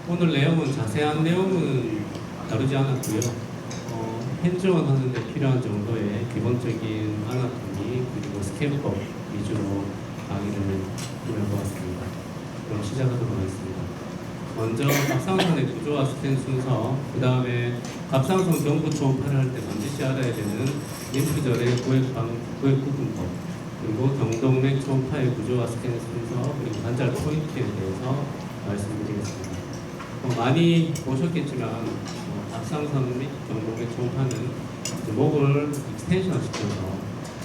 오늘 내용은 자세한 내용은 다루지 않았고요. 핸즈온 하는데 필요한 정도의 기본적인 아나토미 그리고 스캔법 위주로 강의를 꾸며보았습니다. 그럼 시작하도록 하겠습니다. 먼저 갑상선의 구조와 스캔 순서, 그 다음에 갑상선 경부 초음파를 할 때 반드시 알아야 되는 림프절의 구획 구분법, 그리고 경동맥 초음파의 구조와 스캔 순서, 그리고 관절 포인트에 대해서 말씀드리겠습니다. 많이 보셨겠지만 갑상선 및 경동맥 초음파는 목을 익스텐션 시켜서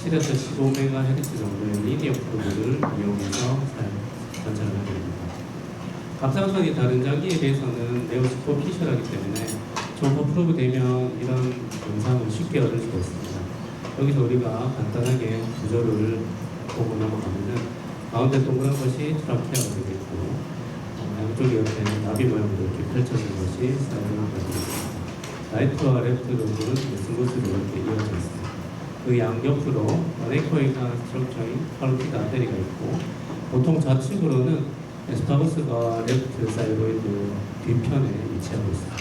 7에서 15MHz 정도의 리니어 프로브를 이용해서 관찰을 하게 됩니다. 갑상선이 다른 장기에 비해서는 매우 슈퍼피셜하기 때문에 초음파 프로브 되면 이런 영상을 쉽게 얻을 수가 있습니다. 여기서 우리가 간단하게 구조를 보고 넘어가면은 가운데 동그란 것이 트라케아가 되겠고, 양쪽 옆에 나비 모양으로 이렇게 펼쳐진 것이 사이로가 되겠습니다. 라이트와 레프트 로브는 스무스로 이렇게 이어져 있습니다. 그 양옆으로 어네코이한 스트럭처인 카로티드 아테리가 있고, 보통 좌측으로는 에스파거스가 레프트 사이로이드 뒤편에 위치하고 있습니다.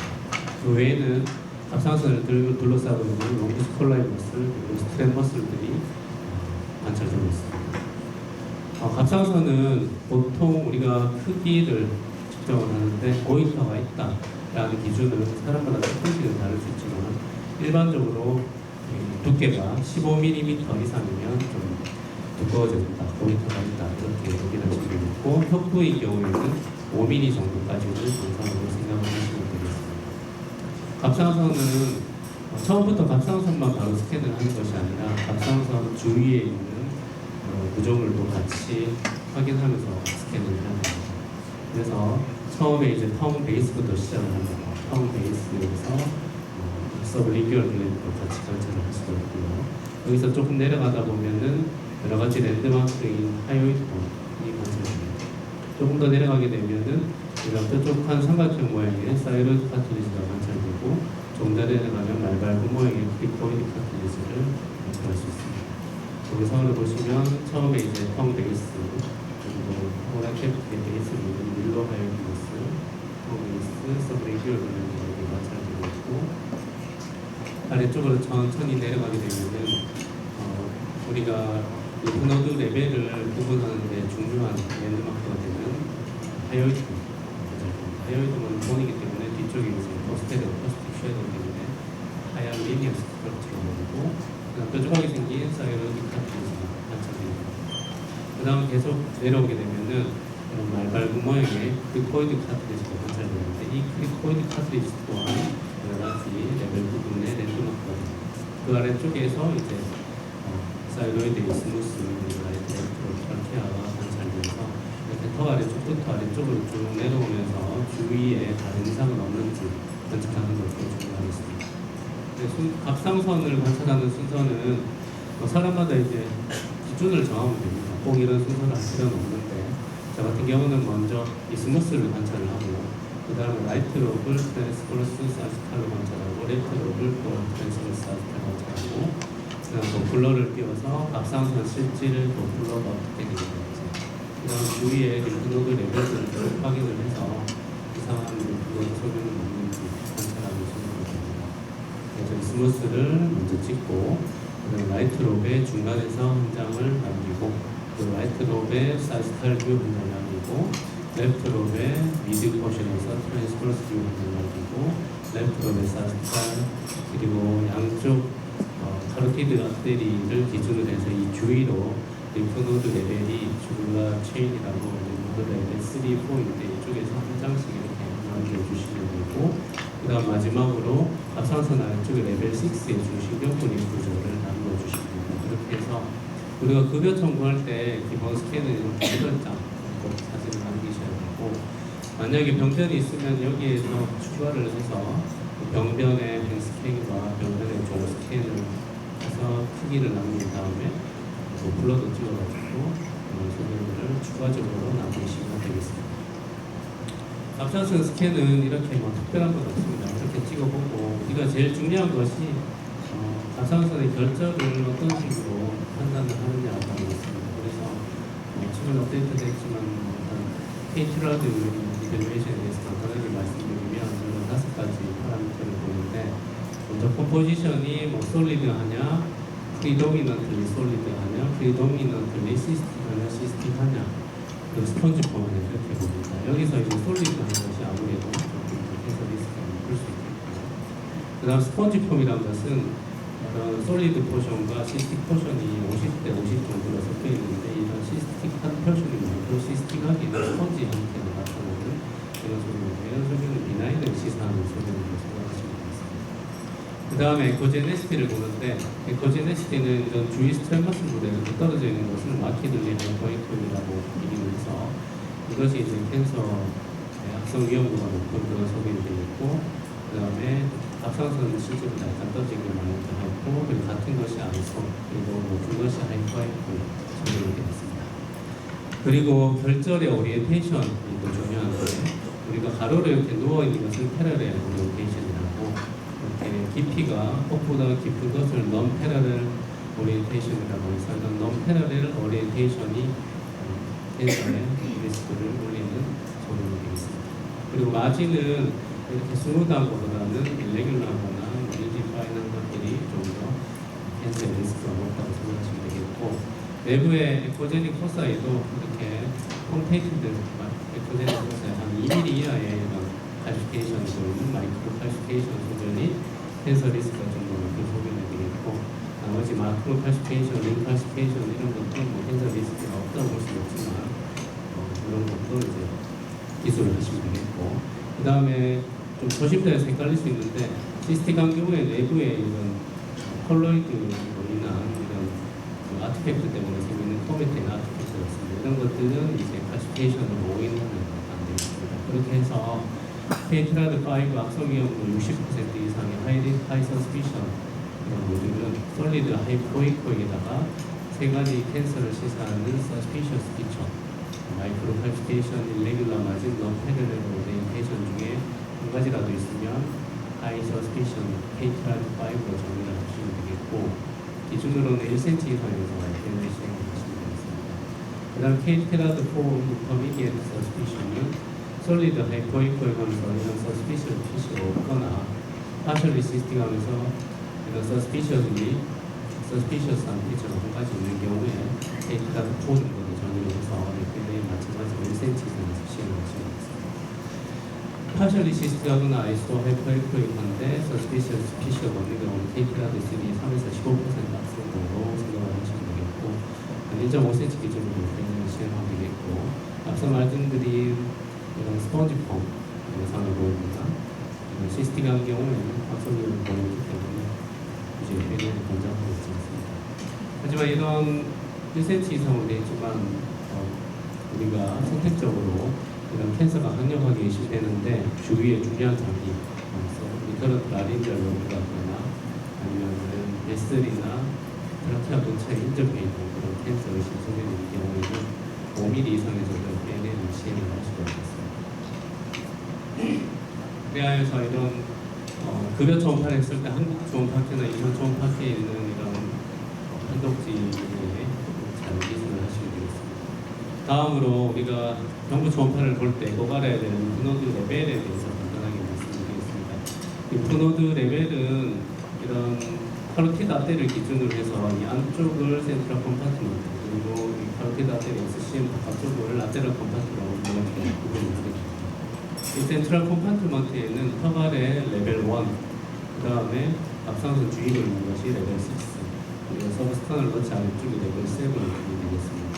그 외에는 갑상선을 둘러싸고 있는 롱기스 콜라이 머슬 그리고 스트랩 머슬들이 관찰되고 있습니다. 갑상선은 보통 우리가 크기를 측정을 하는데 고이터가 있다라는 기준은 사람마다 조금씩은 다를 수 있지만 일반적으로 두께가 15mm 이상이면 좀 두꺼워졌다, 고이터가 있다 이렇게 여기다 지고 있고, 혁부의 경우에는 5mm 정도까지는 정상으로 생각을 하시면 되겠습니다. 갑상선은 처음부터 갑상선만 바로 스캔을 하는 것이 아니라 갑상선 주위에 있는 구조물도 같이 확인하면서 스캔을 합니다. 그래서 처음에 이제 텅 베이스부터 시작을 합니다. 텅 베이스에서 서브리규얼 글랜드도 같이 관찰을 할 수가 있고요. 여기서 조금 내려가다 보면은 여러 가지 랜드마크인 하이오이드 본이 관찰됩니다. 조금 더 내려가게 되면은 이런 뾰족한 삼각형 모양의 사이로이드 카til리지가 관찰되고, 좀 더 내려가면 말발굽 모양의 크리코이드 카til리지를 관찰할 수 있습니다. 영상을 보시면 처음에 이제 텅 베이스, 그리고 호라케프의 베이스를 이루는 밀로 하이오이드스, 텅 베이스, 서브레기얼 글랜드가 관찰되고 있고, 아래쪽으로 천천히 내려가게 되면은 우리가 림프노드 레벨을 구분하는 데 중요한 랜드마크가 되는 하이오이드 하이오이드는 본이기 때문에 뒤쪽에 이제 포스틱 쉐도우 때문에 하얀 리니어 스트럭처로 보이고, 그다음 뾰족하게 생긴 사이로이드 카til리지가 관찰됩니다. 그 다음 계속 내려오게 되면은 이런 말발굽 모양의 크리코이드 카til리지가 관찰되는데, 이 크리코이드 카til리지 또한 여러 가지 레벨 부분의 랜드마크가 됩니다. 그 아래쪽에서 이제 사이로이드 스무스 라이트 트라케아가 관찰되면서 이렇게 더 아래쪽부터 아래쪽으로 쭉 내려오면서 주위에 다른 이상은 없는지 관찰하는 것도 중요하겠습니다. 갑상선을 관찰하는 순서는 사람마다 이제 기준을 정하면 됩니다. 꼭 이런 순서를 할 필요는 없는데, 저 같은 경우는 먼저 이 스무스를 관찰을 하고요. 그 다음에 라이트 로브를 트랜스버스 사지탈로 관찰하고, 레프트 로브를 또 트랜스버스 사지탈로 관찰하고, 도플러를 띄워서 갑상선 실질을 도플러가 어떻게 되는지, 그 다음 주위에 림프노드 레벨들을 쭉 확인을 해서 이상한 림프노드 소변이 없는지 관찰하는 순서가 됩니다. 그래서 스무스를 먼저 찍고, 그 다음 라이트 롭의 중간에서 한 장을 남기고, 그 라이트 롭의 사지탈 뷰 한 장을 남기고, 레프트 롭의 미드 포션에서 트랜스버스 뷰 한 장을 남기고, 레프트 롭의 사지탈, 그리고 양쪽 카로티드 아테리를 기준으로 해서 이 주위로 림프노드 레벨이 주글라 체인이라고 림프노드 레벨 3, 4인데 이쪽에서 한 장씩 이렇게 남겨주시면 되고, 그 다음 마지막으로 갑상선 아래쪽에 레벨 6의 중심경부리 구조를 남겨주시면 됩니다. 이렇게 해서 우리가 급여 청구할 때 기본 스캔은 이렇게 8장 사진을 남기셔야 되고, 만약에 병변이 있으면 여기에서 추가를 해서 병변의 뱅스캔과 병변의 종스캔을 해서 크기를 남긴 다음에 도플러도 찍어가지고 소변을 추가적으로 남기시면 되겠습니다. 갑상선 스캔은 이렇게 뭐 특별한 건 없습니다. 이렇게 찍어보고, 우리가 제일 중요한 것이 갑상선의 결정을 어떤 식으로 판단을 하느냐가 있습니다. 그래서 최근 업데이트 됐지만 페이트라드 이밸루에이션에 대해서 간단하게 말씀 컴포지션이 뭐 솔리드하냐, 프리도미넌트리 솔리드하냐, 프리도미넌트리 시스틱하냐, 시스틱하냐, 그 스펀지 폼을 이렇게 봅니다. 여기서 이제 솔리드한 것이 아무래도 조금 해서 리스크를 풀 수 있겠고요. 그 다음 스펀지 폼이라는 것은 그런 솔리드 포션과 시스틱 포션이 50대 50 정도로 섞여 있는데, 이런 시스틱한 포션이 뭐고 시스틱하게 스펀지 형태로 나타나는 이런 소리입니다. 이런 소리는 비나인을 시사하는 소리라고 생각하시면 되겠습니다. 그 다음에 에코제네시티를 보는데, 에코제네시티는 이런 주위 스트레머스 무대에 떨어져 있는 것을 마키들리 하이퍼이콜이라고 얘기를 해서, 이것이 이제 캔서 악성 위험도가 높은 그런 소리가 되겠고, 그 다음에 갑상선은 실제로 약간 떠지게 많이도 하고, 그리고 같은 것이 아이소, 그리고 높은 것이 하이퍼이콜 정도로 되겠습니다. 그리고 결절의 오리엔테이션이 또 중요한데, 우리가 가로로 이렇게 누워있는 것을 패러렐 오리엔테이션이라고, 이렇게 깊이가 폭보다 깊은 것을 넌 패러렐 오리엔테이션이라고 해서, 이런 넌 패러렐 오리엔테이션이 캔서의 리스크를 올리는 소리가 되겠습니다. 그리고 마진은 이렇게 스무드한 것보다는 일레귤러하거나 일디파인한 것들이 좀 더 캔서의 리스크가 높다고 생각하시면 되겠고, 내부의 에코제닉 포사에도 이렇게 컴페이티드 에코제닉 포사에 한 2mm 이하의 이런 칼시피케이션이 보이는 마이크로 칼시피케이션 소견이 캔서 리스크가 좀 더 높은 소견이 되겠고, 나머지 마크로 칼시피케이션, 링 칼시피케이션 이런 것도 뭐 캔서 리스크가 없다고 볼 수는 없지만 그런 것도 이제 기술을 하시면 되겠고, 그 다음에 좀 조심돼서 헷갈릴 수 있는데, 시스틱한 경우에 내부에 이런 컬로이드로 인한 이런 아티팩트 때문에 생기는 코메테인 아티팩트가 있습니다. 이런 것들은 이제 칼시피케이션으로 오인하면 안 되겠습니다. 그렇게 해서 페이트라드 5 악성 위험도 60% 이상의 하이 서스피션 이런 모듈은 솔리드 하이포이코에다가 세 가지 캔서를 시사하는 서스피셔스 피처, 마이크로 칼시피케이션, 일레귤러 마진, 넌 패러렐 오리엔테이션 중에 한 가지라도 있으면 하이 서스피션 페이트라드 5로 정리를 하시면 되겠고, 기준으로는 1cm 이상에서 IPL을 시행하시면 되겠습니다. 그 다음 케이트라드 4 인터미디에이트 서스피션은 솔리드 하이포이코에 가면서 이런 서스피션 피시가 없거나 파셜리 시스틱 하면서 이런 서스피셔스한 피처가 한 가지 있는 경우에 케이트라드 4 정도로 정리를 해서 IPL에 마찬가지로 1cm 이상에서 시행하시면 되겠습니다. 파셜리 시스틱하거나 아이소 하이퍼이코이한데 서스피셔스 피시가 없는 경우는 케이트라드 3, 3에서 15% 악성도로 생각을 하시면 되겠고, 1.5cm 기준으로 시행하면 되겠고, 앞서 말씀드린 이런 스펀지 폼 영상을 보입니다. 시스틱한 경우에는 악성도를 보이기 때문에 이제 회전을 권장하고 있지 않습니다. 하지만 이런 1cm 이상으로 되어 있지만 우리가 선택적으로 이런 캔서가 강력하게 의심되는데 주위에 중요한 장기, 리커런트 라린저 로브라거나 아니면 베슬이나 트라키아 근처에 인접해 있는 그런 캔서 의심 소견이 있는 경우에는 5mm 이상의 정도 빼내는 시행을 할 수가 있습니다. 그래서 이런 급여 초음파를 했을 때 한국 초음파계나 일본 초음파계에 있는 이런 판독지에 잘 기술을 하시면 되겠습니다. 다음으로 우리가 정부 초음파를 볼 때 꼭 알아야 되는 푸노드 레벨에 대해서 간단하게 말씀드리겠습니다. 이 푸노드 레벨은 이런 카로티드 아테를 기준으로 해서 이 안쪽을 센트럴 컴파트먼트, 그리고 이 카로티드 아테리 SCM 바깥쪽을 라테럴 컴파트먼트로 이렇게 구분을 하겠습니다. 이 센트럴 컴파트먼트에는 터갈의 레벨 1, 그 다음에 갑상선 주위로 있는 것이 레벨 6, 그리고 서브스턴을 넣지 않은 쪽이 레벨 7로 되겠습니다.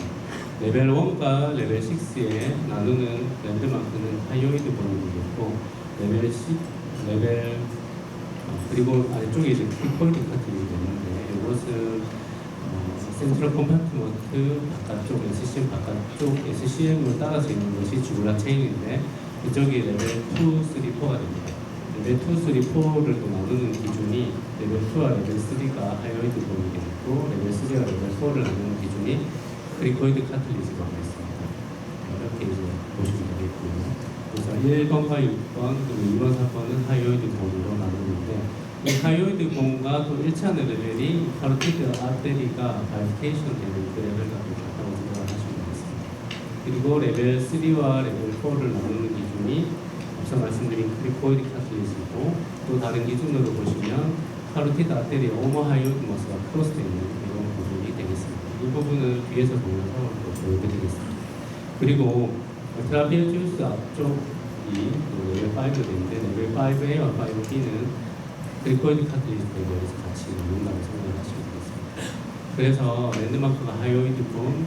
레벨 1과 레벨 6에 나누는 랜드마크는 하이오이드 보험이겠고, 레벨 10, 그리고 아래쪽에 이제 폴딩 같은 게 있는데, 이것은 센트럴 컴파트먼트 바깥쪽, SCM 바깥쪽 SCM을 따라서 있는 것이 주글라 체인인데, 이쪽이 레벨 2, 3, 4가 됩니다. 레벨 2, 3, 4를 또 나누는 기준이 레벨 2와 레벨 3가 하이오이드 보험이 되겠고, 레벨 3와 레벨 4를 나누는 기준이 크리코이드 카틀리지가 있습니다. 이렇게 이제 보시면 되겠고요. 그래서 1번과 6번, 그리고 2번, 4번은 하이오이드 보험으로 나누는데, 이 하이오이드 보험과 또 일치하는 레벨이 카로티드 아테리가 바이케이션 되는 그 레벨과 같다고 생각을 하시면 되겠습니다. 그리고 레벨 3와 레벨 4를 나누는 기준이 앞서 말씀드린 크리코이드 카틀리지고, 또 다른 기준으로 보시면 카로티드 아테리아 오모하이오드머스가 크로스되어 있는 이런 부분이 되겠습니다. 이 부분은 뒤에서 보면서 또 보여드리겠습니다. 그리고 트라비엘 주스 앞쪽이 레벨 5인데 레벨 5A와 5B는 글코이드 카트리지 레벨에서 같이 넣는다고 생각하시면 되겠습니다. 그래서 랜드마크가 하이오이드 폼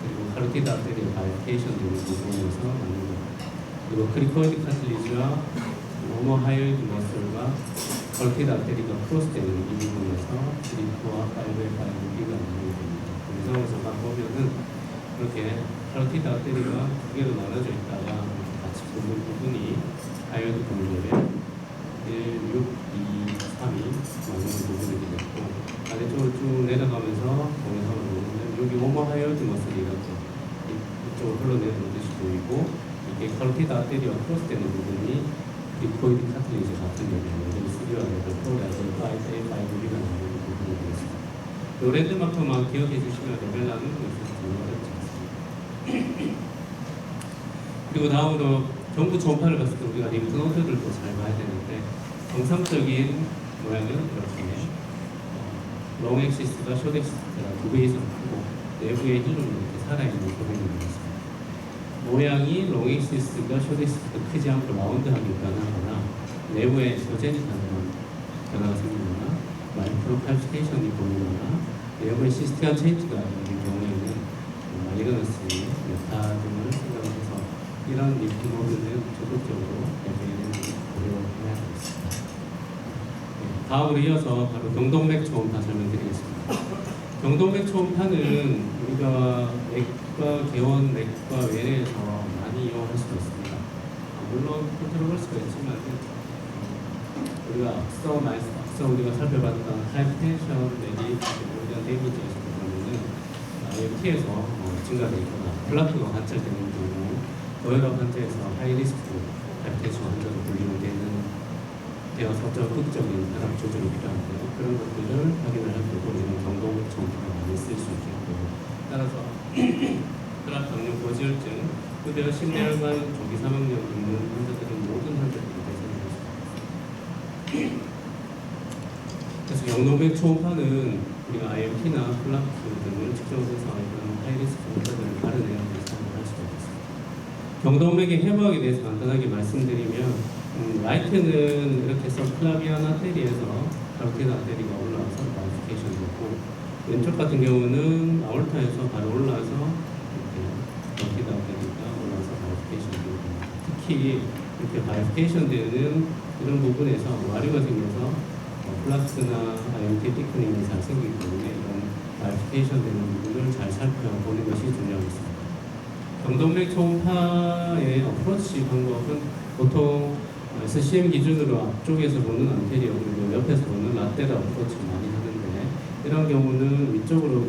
그리고 카로티드 아테리아 바이케이션 등을 부분에서 만든 겁니다. 그리고 크리코이드 카트리지와 오모 하이오이드 머슬과 카로티드 아테리가 크로스되는 이 부분에서 3와 5의 5B가 나누게 됩니다. 영상에서 보면은 이렇게 카로티드 아테리가 두 개로 나눠져 있다가 같이 보는 부분이 하이오이드 폼 레벨 1, 6, 2, 3이 나누는 부분이 되겠고 아래쪽으로 쭉 내려가면서 동영상을 보면 여기 오버 하이어드 머슬이 이렇게 이쪽으로 흘러내리는 듯이 보이고 이게 카로티드 아테리와 크로스되는 부분이 리코이드 카트리지 같은 경우는 3와 레벨 4에서 5A, 5B가 나오는 부분이 되겠습니다. 이 랜드마크만 기억해 주시면 레벨 나누는 것이 전혀 어렵지 않습니다. 그리고 다음으로 정부 초음파를 봤을 때 우리가 림프노드들도 잘 봐야 되는데 정상적인 모양은 이렇게 롱 엑시스가 숏 엑시스가 두 배 이상 크고 내부에 힐룸이 이렇게 살아있는 부분이 있습니다. 모양이 롱 엑시스가 숏 엑시스가 크지 않고 라운드하게 변하거나 내부에 소제닉한 변화가 생기거나 마이크로 팔피테이션이 보이거나 내부에 시스티한 체인지가 있는 경우에는 마이너스의 메타 등을 생각해서 이런 림프노드는 적극적으로 레벨을 고려해야 되겠습니다. 다음으로 이어서 바로 경동맥 초음파 설명드리겠습니다. 경동맥 초음파는 우리가 내과, 개원, 내과 외래에서 많이 이용할 수가 있습니다. 물론 컨트롤할수가 있지만 우리가 앞서 우리가 살펴봤던 하이텐션 내리 모든 데미지에서 보면은 IMT에서 증가되거나 플라크가 관찰되는 경우 고혈압 환자에서 하이리스크 하이텐션 환자로 분류되는 되어서 적극적인 혈압 조절이 필요한데요. 그런 것들을 확인을 할 때도 이런 경동맥 초음파가 많이 쓸 수 있겠고 따라서 혈압, 당뇨, 고지혈증, 급여, 심혈관, 조기 사망력 있는 환자들은 모든 환자들이 대상이 될 수 있습니다. 그래서 경동맥 초음파는 우리가 IMT나 플라크 등을 측정해서 이런 하이리스크 환자들을 가려내는 데 사용할 수가 있습니다. 경동맥의 해부학에 대해서 간단하게 말씀드리면 라이트는 이렇게 서클라비안 아테리에서 카로티드 아테리가 올라와서 바이피케이션이 됐고 왼쪽 같은 경우는 아올타에서 바로 올라와서 이렇게 카로티드 아테리가 올라와서 바이피케이션이 됩니다. 특히 이렇게 바이피케이션 되는 이런 부분에서 와류가 생겨서 플라스나 IMT 티크닝이 잘 생기기 때문에 이런 바이피케이션 되는 부분을 잘 살펴보는 것이 중요하겠습니다. 경동맥 초음파의 어프로치 방법은 보통 SCM 기준으로 앞쪽에서 보는 안테리어 그리고 옆에서 보는 라테럴 어프로치를 많이 하는데 이런 경우는 위쪽으로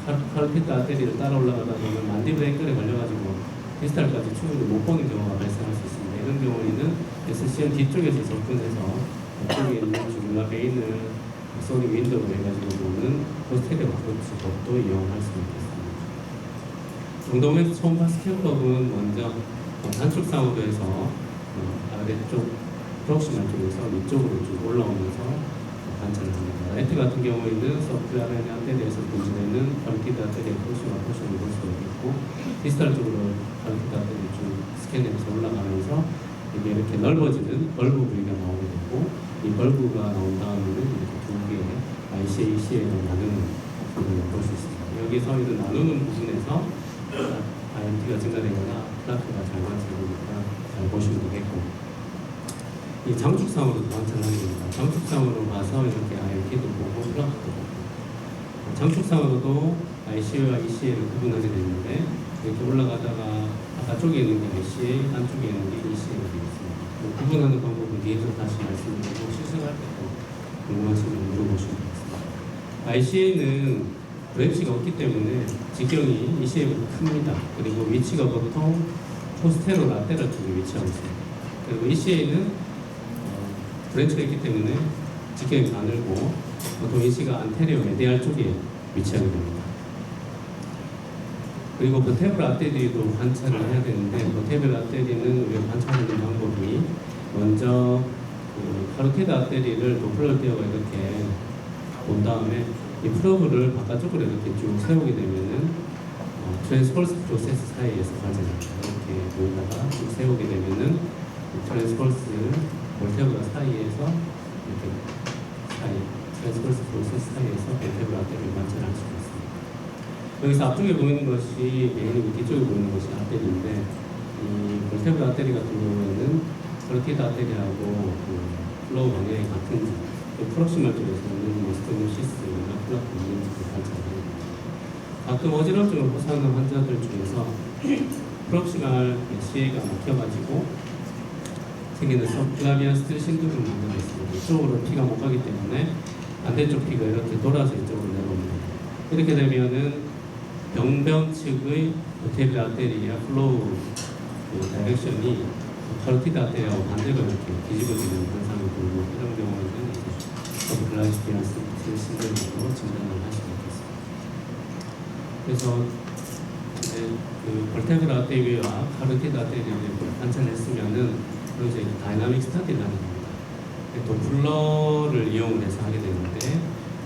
카로티드 아테리를 따라 올라가다 보면 만디블 앵글에 걸려가지고 디스탈까지 충분히 못 보는 경우가 발생할 수 있습니다. 이런 경우에는 SCM 뒤쪽에서 접근해서 앞쪽에 있는 주물라 베인을 소니 윈도우로 해가지고 보는 포스테리어 어프로치 법도 이용할 수 있겠습니다. 경동맥 초음파 스캔법은 먼저 단축상으로 해서 아래쪽 프록시말 쪽에서 위쪽으로 쭉 올라오면서 관찰을 합니다. 라이트 같은 경우에는 서클라비안 아테리에서 분출되는 카로티드 아테리의 프록시말 포션을 볼 수가 있겠고 디스탈 쪽으로 카로티드 아테리 쭉 스캔해서 올라가면서 이게 이렇게 넓어지는 벌브 부위가 나오게 되고 이 벌브가 나온 다음에는 이렇게 두 개의 ICA, ECA로 나누는 부분을 볼 수 있습니다. 여기서 이런 나누는 부분에서 IMT가 증가되거나 플라크가 잘 관찰되니까 잘 보시면 되겠고 이 장축상으로도 관찰하게 됩니다. 장축상으로 봐서 이렇게 IMT도 보고 플라크도 보고 장축상으로도 ICA와 ECA를 구분하게 되는데 이렇게 올라가다가 바깥쪽에 있는 게 ICA, 안쪽에 있는 게 ECA가 되겠습니다. 구분하는 방법은 뒤에서 다시 말씀드리고 시승할 때도 궁금하시면 물어보시면 되겠습니다. ICA는 브랜치가 없기 때문에 직경이 ECA보다 큽니다. 그리고 위치가 보통 포스테로 라테럴 쪽에 위치하고 있습니다. 그리고 ECA는 브랜치가 있기 때문에 직경이 가늘고 보통 EC가 안테리오 메디알 쪽에 위치하게 됩니다. 그리고 버테브럴 아테리도 관찰을 해야 되는데 버테브럴 아테리는 우리가 관찰하는 방법이 먼저 카로티드 아테리를 도플러 띄어가 이렇게 본 다음에 이 프로브를 바깥쪽으로 이렇게 쭉 세우게 되면은 트랜스펄스 프로세스 사이에서 과정을 이렇게 보이다가 쭉 세우게 되면은 트랜스펄스 볼테브라 사이에서 이렇게 트랜스펄스 프로세스 사이에서 볼테브라 아테리를 관찰할 수가 있습니다. 여기서 앞쪽에 보이는 것이 메인이고 뒤쪽에 보이는 것이 아테리인데 이 볼테브라 아테리 같은 경우에는 카로티드 아테리하고 플로우 방향이 같은 프록시말 쪽에서는 스테노시스나 플라크 있는지를 관찰합니다. 가끔 어지럼증을 호소하는 환자들 중에서 프록시말 시에가 막혀가지고 생기는 서클라비안 스틸 신드롬을 만나고 있습니다. 이쪽으로 피가 못 가기 때문에 반대쪽 피가 이렇게 돌아서 이쪽으로 내려옵니다. 이렇게 되면은 병변 측의 볼테브라 아테리아 플로우 다이렉션이 카로티드 아테리아와 반대로 이렇게 뒤집어지는 현상이 보이고 이런 경우에는 서브클라비안 스틸 신드롬으로 진단을 할 수가 있습니다. 그래서 이제 그 볼테브라 아테리아와 카로티드 아테리아를 관찰했으면은 이제 다이나믹 스타디라는 겁니다. 도플러를 이용을 해서 하게 되는데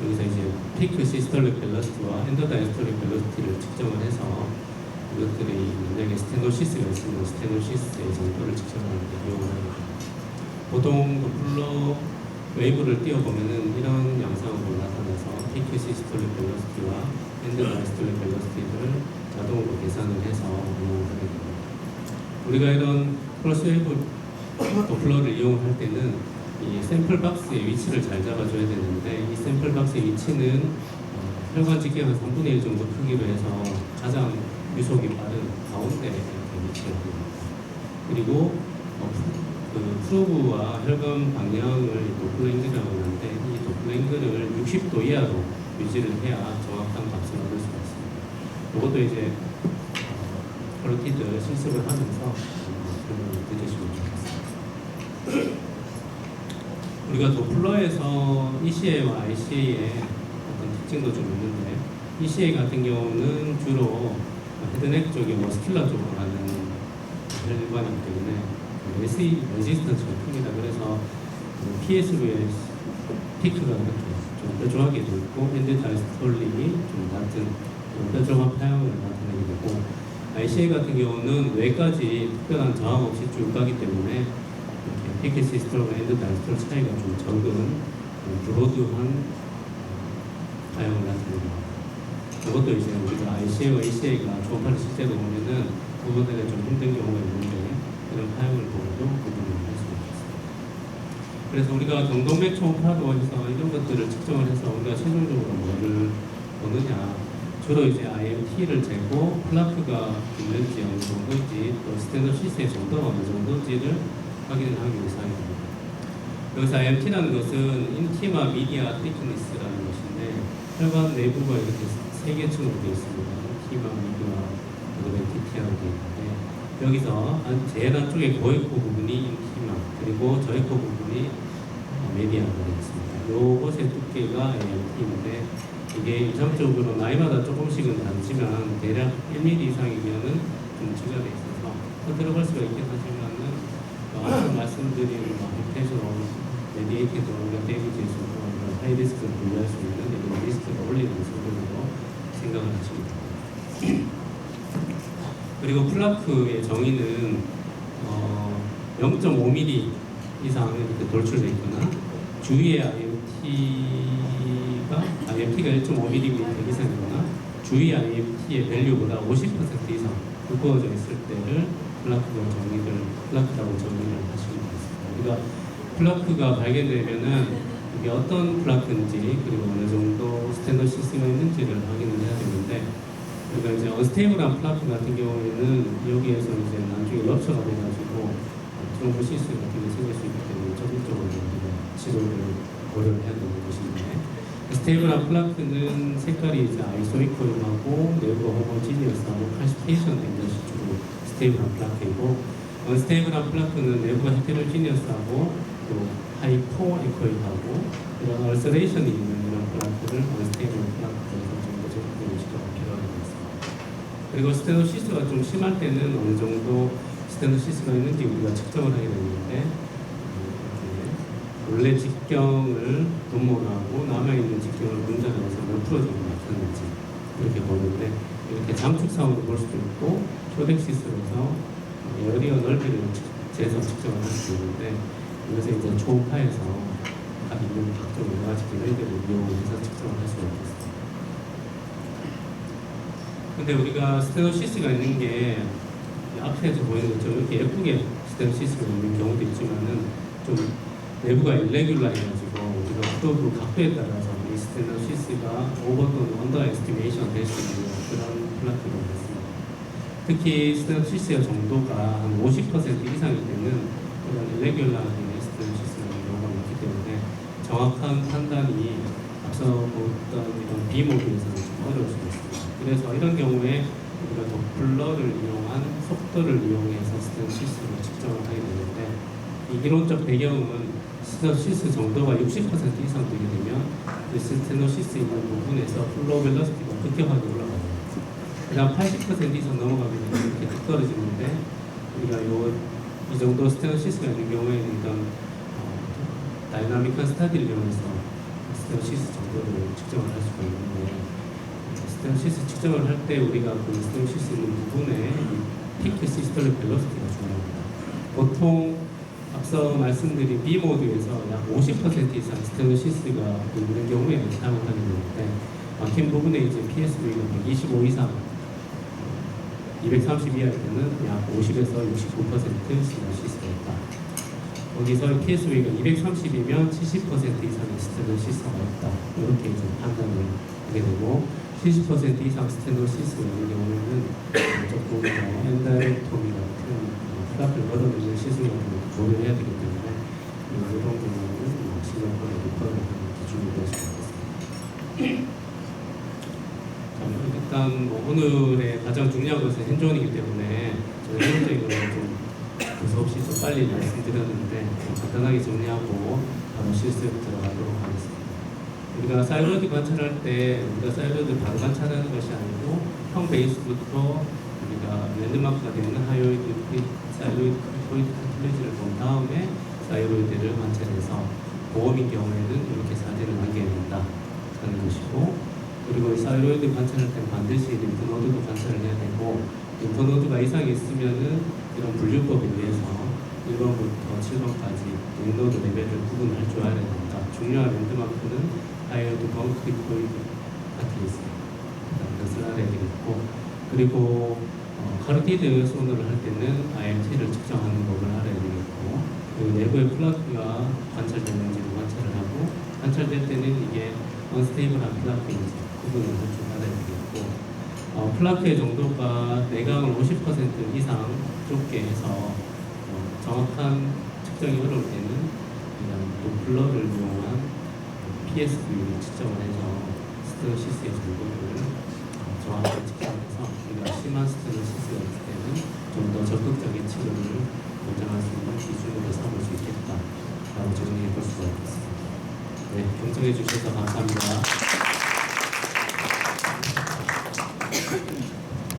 여기서 이제 피크 시스톨릭 벨러시티와 엔도다이스톨릭 벨러시티를 측정을 해서 이것들이 만약에 스테노시스가 있으면 스테노시스의 정도를 측정하는 데 이용을 합니다. 보통 도플러 웨이브를 띄워보면은 이런 양상으로 나타나서 피크 시스톨릭 벨러시티와 엔도다이스톨릭 벨러시티를 자동으로 계산을 해서 이용을 하게 됩니다. 우리가 이런 플러스 웨이브 도플러를 이용할 때는 이 샘플 박스의 위치를 잘 잡아줘야 되는데 이 샘플 박스의 위치는 혈관 직경의 3분의 1 정도 크기로 해서 가장 유속이 빠른 가운데 이렇게 위치를 합니다. 그리고 그 프로브와 혈관 방향을 도플러잉글이라고 하는데 이 도플러잉글을 60도 이하로 유지를 해야 정확한 값을 얻을 수가 있습니다. 이것도 이제 카로티드 실습을 하면서 들으시면 좋겠습니다. 우리가 도플러에서 ECA와 ICA의 어떤 특징도 좀 있는데 ECA 같은 경우는 주로 헤드넥 쪽이 머스큘러 쪽으로 가는 혈관이기 때문에 SE 레지스턴스가 큽니다. 그래서 PSV의 피크가 이렇게 좀 뾰족하게 되어 있고 엔드다이스톨릭이 좀 낮은 뾰족한 파형을 나타내게 되고 ICA 같은 경우는 뇌까지 특별한 저항 없이 쭉 가기 때문에 피크 시스톨과 엔드다이스톨 차이가 좀 적은 브로드한 파형을 나타냅니다. 이것도 이제 우리가 ICA와 ECA가 초음파를 실제로 보면은 구분하기가 좀 힘든 경우가 있는데 이런 파형을 보고도 구분을 할 수가 있습니다. 그래서 우리가 경동맥 초음파로 해서 이런 것들을 측정을 해서 우리가 최종적으로 뭐를 보느냐 주로 이제 IMT를 재고 플라크가 있는지 어느 정도인지 또 스테노시스의 정도가 어느 정도인지를 확인을 하기 위해서 하게 됩니다. 여기서 IMT라는 것은 인티마 미디아 티크니스라는 것인데 혈관 내부가 이렇게 세 개층으로 되어 있습니다. 인티마 미디아 그리고 TT라고 되어 있는데 여기서 제일 안쪽에 고에코 부분이 인티마 그리고 저에코 부분이 메디아가 되어 있습니다. 요것의 두께가 IMT인데 이게 이상적으로 나이마다 조금씩은 다르지만 대략 1mm 이상이면은 좀 지각이 있어서 더 들어갈 수가 있긴 하지만은 앞서 말씀드린 헬테이션 메디에이티드 데미지에서 하이리스크를 분리할 수 있는 리스크를 올리는 수준으로 생각을 하십니다. 그리고 플라크의 정의는 0.5mm 이상 이렇게 돌출되어 있거나 주위에 IMT가 1.5mm 이상이거나 주위 IMT의 밸류보다 50% 이상 두꺼워져 있을 때를 플라크라고 정의를 하시면 되겠습니다. 그러니까 플라크가 발견되면은 이게 어떤 플라크인지 그리고 어느 정도 스테노시스가 있는지를 확인을 해야 되는데 그러니까 이제 언스테이블한 플라크 같은 경우에는 여기에서 이제 나중에 럽처가 돼가지고 트롬보시스 같은 게 생길 수 있기 때문에 적극적으로 우리가 치료를 고려를 해야 되는 것인데 스테이블한 플라크는 색깔이 이제 아이소이코임하고 내부가 호모지니어스하고 칼시테이션 된 것이 주로 스테이블한 플라크이고 언스테이블한 플라크는 내부가 헤테로지니어스하고 또 하이포 에코이하고 이런 얼서레이션이 있는 이런 플라크를 언스테이블 플라크에서 정도 적극적으로 치료가 필요하게 되겠습니다. 그리고 스테노시스가 좀 심할 때는 어느 정도 스테노시스가 있는지 우리가 측정을 하게 되는데 이렇게 원래 직경을 분모하고 남아있는 직경을 분전해서 몇 프로 정도 맞췄는지 이렇게 보는데, 이렇게 장축상으로 볼 수도 있고 쇼덱시스로서 에어리어 넓이를 재서 측정을 할 수 있는데, 이것을 이제 초음파에서 각 있는 각종 여러 가지 기능들을 이용해서 측정을 할 수가 있습니다. 근데 우리가 스테노시스가 있는 게 앞에서 보이는 것처럼 이렇게 예쁘게 스테노시스가 있는 경우도 있지만은 좀 내부가 일레귤라 해가지고 우리가 프로브 각도에 따라서 이 스테노시스가 오버 또는 언더 에스티메이션 될 수 있는 그런 플라트가 있습니다. 특히 스테노시스의 정도가 한 50% 이상이 되는 그런 일레귤라인 스테노시스가 있는 경우가 많기 때문에 정확한 판단이 앞서 보던 이런 비모드에서는 좀 어려울 수가 있습니다. 그래서 이런 경우에 우리가 도플러를 이용한 속도를 이용해서 스테노시스를 측정을 하게 되는데, 이 이론적 배경은 스테노시스 정도가 60% 이상 되게 되면 그 스테노시스 있는 부분에서 플로우 벨러시티가 급격하게 올라가요. 그다음 80% 이상 넘어가게 되면 이렇게 뚝 떨어지는데, 우리가 이 정도 스테노시스가 있는 경우에는 이런 다이나믹한 스타디를 이용해서 스테노시스 정도를 측정을 할 수가 있는데, 스테노시스 측정을 할 때 우리가 그 스테노시스 있는 부분에 피크 시스톨릭 벨로시티가 중요합니다. 보통 앞서 말씀드린 B 모드에서 약 50% 이상 스테노시스가 있는 경우에 사용을 하게 되는데, 막힌 부분에 이제 PSV가 125 이상, 230 이하일 때는 약 50에서 69% 스테노시스가 있다. 거기서 PSV가 230이면 70% 이상의 스테노시스가 있다. 이렇게 이제 판단을 하게 되고, 70% 이상 스테노시스가 있는 경우에는 조금 더 엔다이렉토미 같은 플라트를 걷어내는 시술을 고려해야 되기 때문에 이런 경우는 시력권의 높아를 하는 기준이 될 수 있습니다. 일단 오늘의 가장 중요한 것은 핸즈온이기 때문에 저는 현재적인 좀 두서없이 좀 빨리 말씀드렸는데 간단하게 정리하고 바로 실습 들어가도록 하겠습니다. 우리가 사이로이드 관찰할 때 우리가 사이로이드 바로 관찰하는 것이 아니고 형 베이스부터 우리가 랜드마크가 되는 사이로이드 카틀레지를 본 다음에 사이로이드를 관찰해서 보험인 경우에는 이렇게 사진을 남겨야 된다 하는 것이고, 그리고 이 사이로이드 관찰할 때 반드시 림프노드도 관찰을 해야 되고, 림프노드가 이상이 있으면은 이런 분류법에 의해서 1번부터 7번까지 림노드 레벨을 구분할 줄 알아야 된다. 중요한 랜드마크는 하이어드 벙크리코이드 카틀레지, 이것을 알아야 되겠고, 그리고 카로티드 손으로 할 때는 IMT를 측정하는 법을 알아야 되겠고, 그리고 내부의 플라크가 관찰되는지를 관찰을 하고, 관찰될 때는 이게 언스테이블한 플라크인지 구분을 할 줄 알아야 되겠고, 플라크의 정도가 내각을 50% 이상 좁게 해서 정확한 측정이 어려울 때는 그냥 도플러를 이용한 PSV를 측정을 해서 스테노시스의 정도를 정확하게 측정해서 우리가 심한 스테노시스가 있을 때는 좀 더 적극적인 치료를 권장할 수 있는 기준으로 삼을 수 있겠다라고 정리해 볼 수가 있겠습니다. 네, 경청해 주셔서 감사합니다.